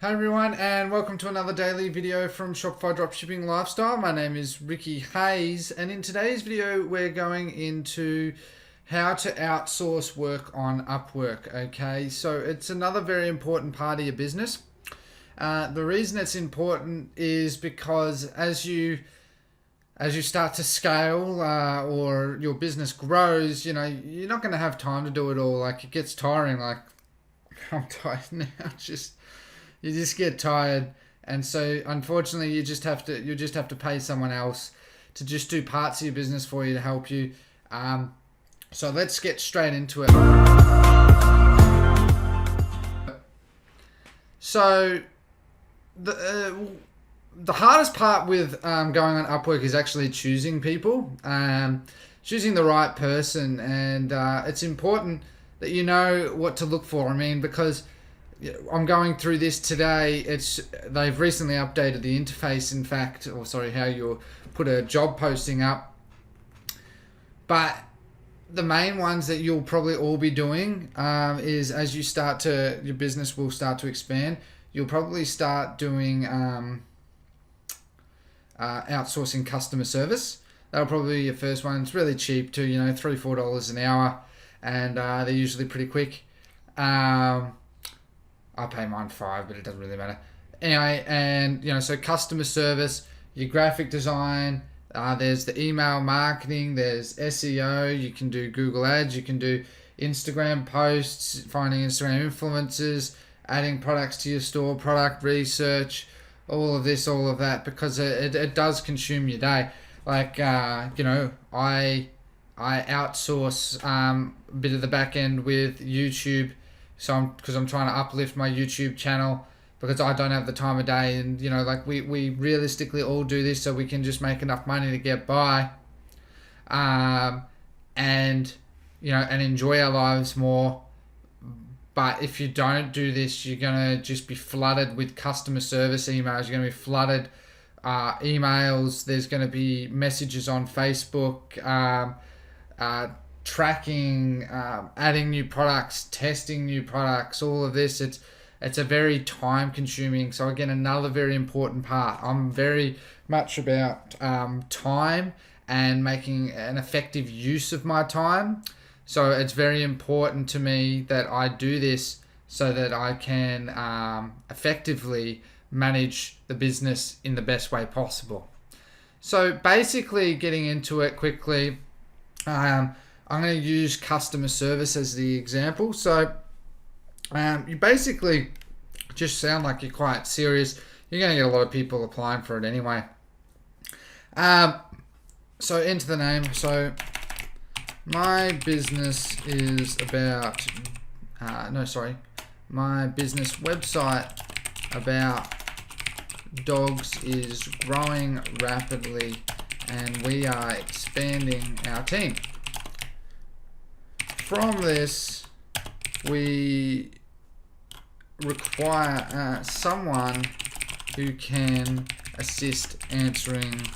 Hi everyone, and welcome to another daily video from Shopify Dropshipping Lifestyle. My name is Ricky Hayes, and in today's video we're going into how to outsource work on Upwork. Okay, so it's another very important part of your business. The reason it's important is because as you start to scale or your business grows, you know, you're not going to have time to do it all. Like, it gets tiring. Like, I'm tired now. You just get tired, and so unfortunately you just have to pay someone else to just do parts of your business for you to help you. So let's get straight into it. So the hardest part with going on Upwork is actually choosing people, choosing the right person, and it's important that you know what to look for. I mean, because I'm going through this today. They've recently updated the interface, in fact, how you put a job posting up. But the main ones that you'll probably all be doing is as your business will start to expand, you'll probably start doing outsourcing customer service. That'll probably be your first one. It's really cheap too, $3-4 an hour, and they're usually pretty quick. I pay mine $5, but it doesn't really matter. Anyway, and so customer service, your graphic design, there's the email marketing, there's SEO, you can do Google Ads, you can do Instagram posts, finding Instagram influencers, adding products to your store, product research, all of that, because it does consume your day. Like, I outsource a bit of the back end with YouTube. So because I'm trying to uplift my YouTube channel, because I don't have the time of day, and we realistically all do this so we can just make enough money to get by, and enjoy our lives more. But if you don't do this, you're gonna just be flooded with customer service emails. You're gonna be flooded emails. There's gonna be messages on Facebook, tracking, adding new products, testing new products, all of this. It's a very time consuming. So again, another very important part. I'm very much about time and making an effective use of my time. So it's very important to me that I do this so that I can effectively manage the business in the best way possible. So basically, getting into it quickly, I'm going to use customer service as the example. So you basically just sound like you're quite serious. You're going to get a lot of people applying for it anyway. So enter the name. So my business is about, my business website about dogs is growing rapidly, and we are expanding our team. From this, we require someone who can assist answering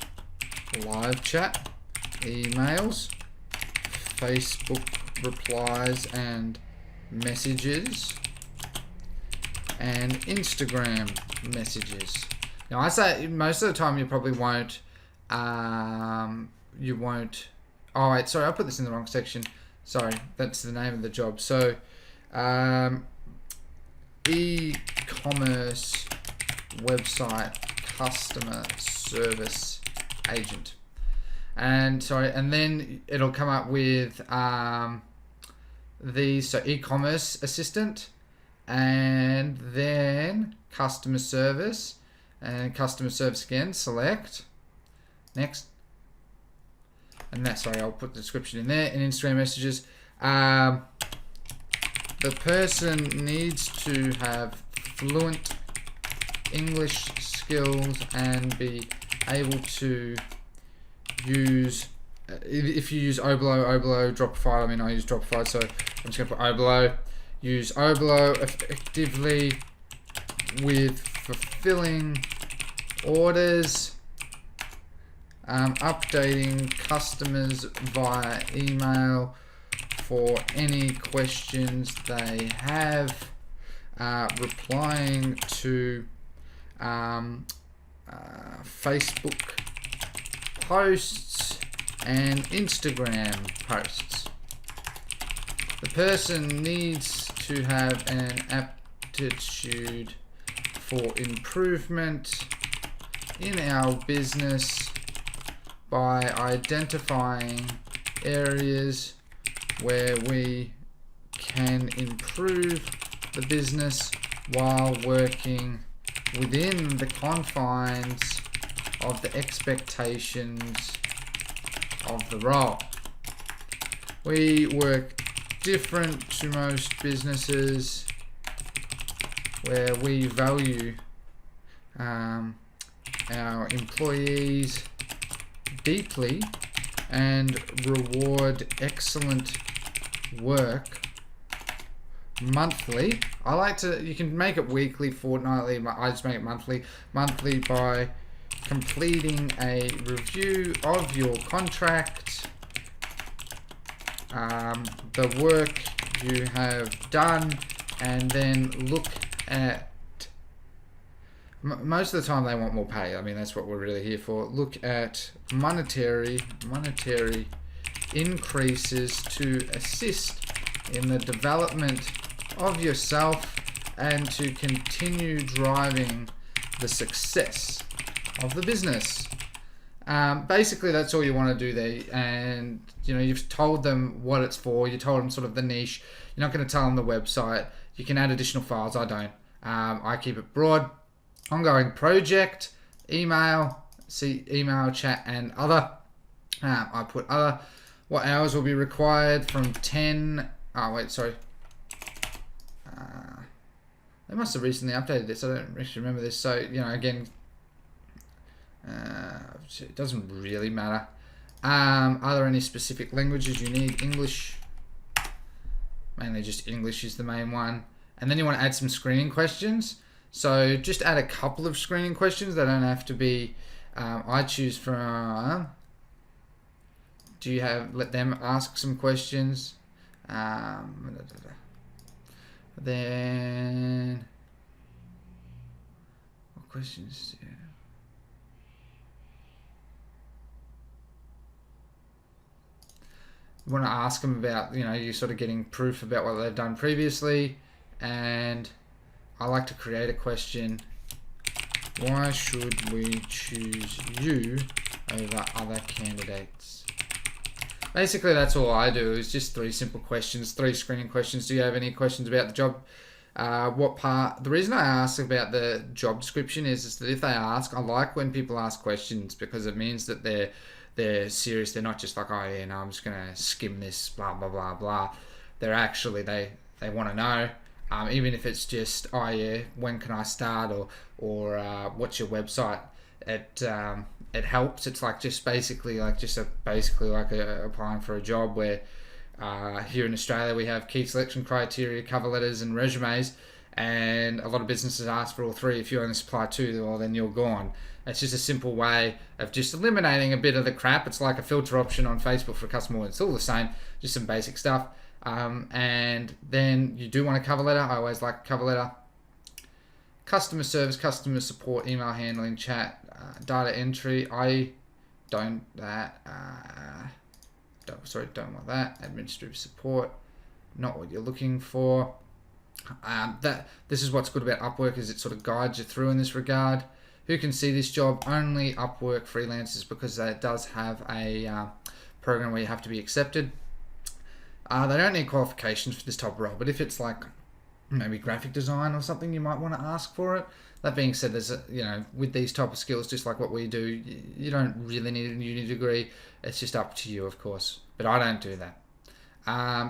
live chat, emails, Facebook replies and messages, and Instagram messages. Now, I say most of the time you probably won't. Oh wait, sorry, I put this in the wrong section. Sorry, that's the name of the job. So, e-commerce website customer service agent, and then it'll come up with so e-commerce assistant, and then customer service, and customer service again. Select next. And I'll put the description in there. In Instagram messages, the person needs to have fluent English skills and be able to use, if you use Oblo, Dropify. I mean, I use Dropify, so I'm just going to put Oblo. Use Oblo effectively with fulfilling orders, updating customers via email for any questions they have, replying to Facebook posts and Instagram posts. The person needs to have an aptitude for improvement in our business by identifying areas where we can improve the business while working within the confines of the expectations of the role. We work different to most businesses where we value our employees deeply and reward excellent work monthly. I like to, you can make it weekly, fortnightly, I just make it monthly. Monthly by completing a review of your contract, the work you have done, and then look at, most of the time they want more pay. I mean, that's what we're really here for. Look at monetary increases to assist in the development of yourself and to continue driving the success of the business. Basically, that's all you want to do there. And you know, you've told them what it's for. You told them sort of the niche. You're not going to tell them the website. You can add additional files. I don't. I keep it broad. Ongoing project, email, email, chat, and other. I put other. What hours will be required from 10? Oh wait, sorry. They must have recently updated this. I don't actually remember this. So you know, again, it doesn't really matter. Are there any specific languages you need? English. Mainly just English is the main one. And then you want to add some screening questions. So just add a couple of screening questions. They don't have to be, I choose from, do you have, let them ask some questions. Then, what questions? Yeah. You want to ask them about, you know, you're sort of getting proof about what they've done previously. And I like to create a question. Why should we choose you over other candidates? Basically, that's all I do, is just 3 simple questions, 3 screening questions. Do you have any questions about the job? What part? The reason I ask about the job description is that if they ask, I like when people ask questions because it means that they're serious. They're not just like, oh yeah, no, I'm just gonna skim this, blah blah blah blah. They're actually, they want to know. Even if it's just, oh yeah, when can I start, or what's your website? It helps. It's like just basically like applying for a job where here in Australia we have key selection criteria, cover letters, and resumes, and a lot of businesses ask for all 3. If you only supply 2, well then you're gone. It's just a simple way of just eliminating a bit of the crap. It's like a filter option on Facebook for customer. It's all the same, just some basic stuff. And then you do want a cover letter. I always like a cover letter. Customer service, customer support, email handling, chat, data entry. I don't that. Don't want that. Administrative support, not what you're looking for. This is what's good about Upwork, is it sort of guides you through in this regard. Who can see this job? Only Upwork freelancers, because it does have a program where you have to be accepted. They don't need qualifications for this type of role, but if it's like maybe graphic design or something, you might want to ask for it. That being said, there's with these type of skills, just like what we do, you don't really need a uni degree. It's just up to you, of course. But I don't do that.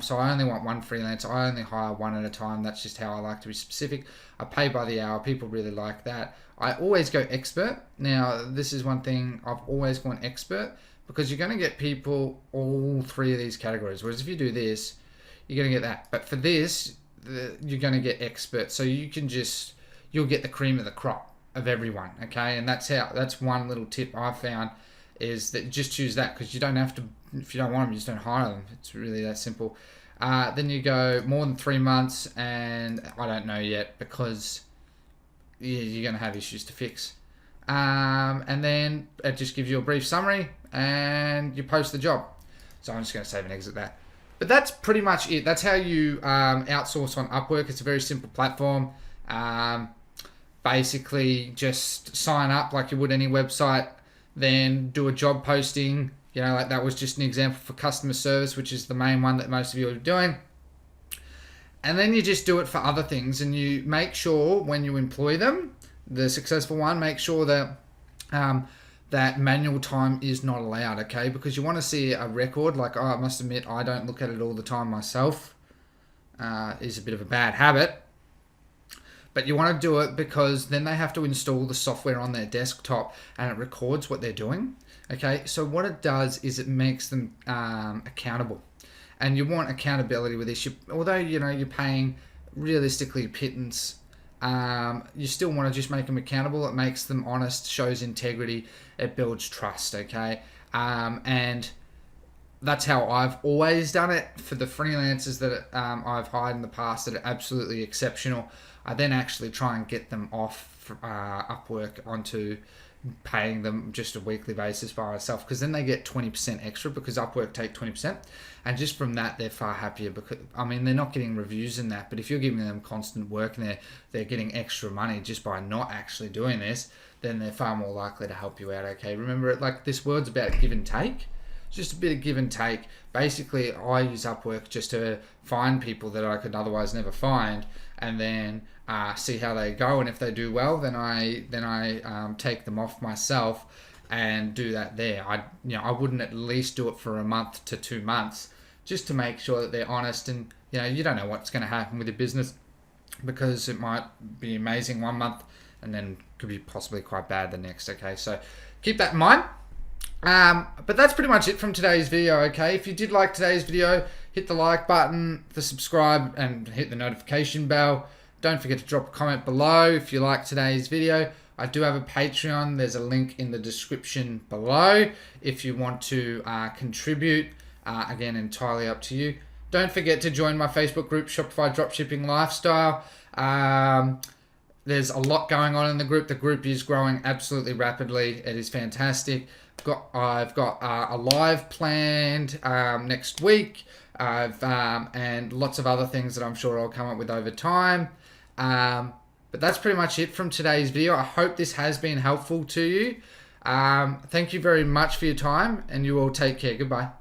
So I only want 1 freelancer. I only hire 1 at a time. That's just how I like to be specific. I pay by the hour. People really like that. I always go expert. Now, this is one thing I've always gone expert, because you're going to get people all 3 of these categories. Whereas if you do this, you're going to get that. But for this, you're going to get expert. So you can just, you'll get the cream of the crop of everyone. Okay. And that's one little tip I've found, is that just choose that, because you don't have to, if you don't want them, you just don't hire them. It's really that simple. Then you go more than 3 months, and I don't know yet because you're going to have issues to fix. And then it just gives you a brief summary and you post the job. So I'm just going to save and exit that. But that's pretty much it. That's how you outsource on Upwork. It's a very simple platform. Basically, just sign up like you would any website, then do a job posting. You know, like that was just an example for customer service, which is the main one that most of you are doing. And then you just do it for other things, and you make sure when you employ them, the successful one, make sure that that manual time is not allowed, okay? Because you want to see a record. Like, I must admit, I don't look at it all the time myself. Is a bit of a bad habit. But you want to do it because then they have to install the software on their desktop and it records what they're doing. Okay, so what it does is it makes them accountable. And you want accountability with this. Although, you know, you're paying realistically pittance, you still want to just make them accountable. It makes them honest, shows integrity, it builds trust, okay? And that's how I've always done it. For the freelancers that I've hired in the past that are absolutely exceptional, I then actually try and get them off Upwork onto paying them just a weekly basis by myself, because then they get 20% extra, because Upwork take 20%, and just from that they're far happier, because I mean they're not getting reviews in that, but if you're giving them constant work and they're getting extra money just by not actually doing this, then they're far more likely to help you out, okay? Remember, like, this word's about give and take. It's just a bit of give and take. Basically, I use Upwork just to find people that I could otherwise never find, and then see how they go. And if they do well, then I take them off myself and do that there. I wouldn't at least do it for a month to 2 months, just to make sure that they're honest. And you don't know what's going to happen with your business, because it might be amazing 1 month and then could be possibly quite bad the next. Okay, so keep that in mind. But that's pretty much it from today's video, okay? If you did like today's video, hit the like button, the subscribe, and hit the notification bell. Don't forget to drop a comment below if you like today's video. I do have a Patreon. There's a link in the description below if you want to contribute. Again, entirely up to you. Don't forget to join my Facebook group, Shopify Dropshipping Lifestyle. There's a lot going on in the group. The group is growing absolutely rapidly. It is fantastic. I've got a live planned next week, and lots of other things that I'm sure I'll come up with over time. But that's pretty much it from today's video. I hope this has been helpful to you. Thank you very much for your time, and you all take care. Goodbye.